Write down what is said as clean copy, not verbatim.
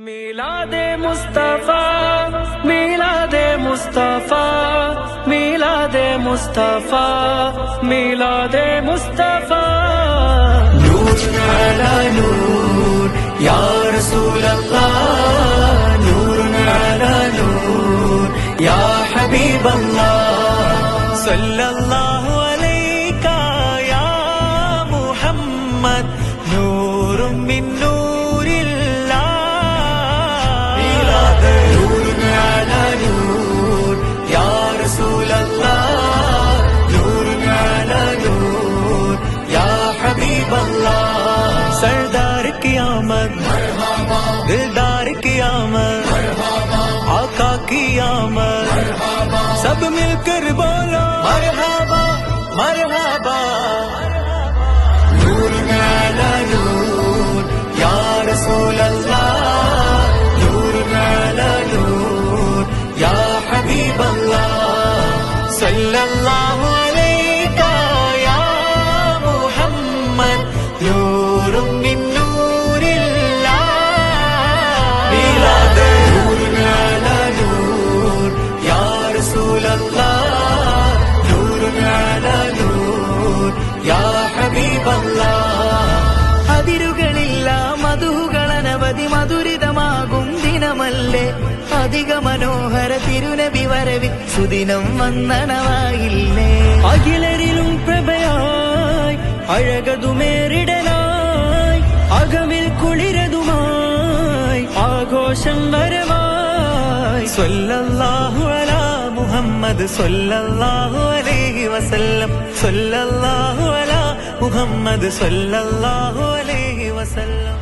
मिलादे मुस्तफा मिलादे मुस्तफा मिलादे मुस्तफा मिलादे मुस्तफा नूर अला नूर या रसूल अल्लाह नूर अला नूर या हबीब अल्लाह सल्लल्लाहु अलैका या मुहम्मद नूर मिन नूरिल्लाह नूर अला नूर या रसूल अल्लाह नूर अला नूर या हबीब अल्लाह सरदार की आमद मरहबा दिलदार की आमद मरहबा आका की आमद मरहबा सब मिलकर बोलो मरहबा मरहबा नूर अला नूर या रसूल अल्लाह नूर अला नूर या हबीब अल्लाह सल्लल्लाहु अलैका या मुहम्मद नूर मिन नूरिल्लाह मिलाद नूर अला नूर या रसूल अल्लाह नूर अला नूर या हबीब अल्लाह അതിരുകളില്ല മധുകളനവധി മധുരിതമാകും ദിനമല്ലേ അധിക മനോഹര തിരുനബി വരവിൽ സുദിനം വന്ദനമായില്ലേ അഖിലരിലും പ്രഭയായി അഴകതുമേറിടലായി അകമിൽ കുളിരതുമായി ആഘോഷം വരവായി സ്വല്ലല്ലാഹു അലാ മുഹമ്മദ് സ്വല്ലല്ലാഹു അലൈഹി വസല്ലം സ്വല്ലല്ലാഹു അലാ മുഹമ്മദ് സ്വല്ലല്ലാഹു അലൈഹി വസല്ലം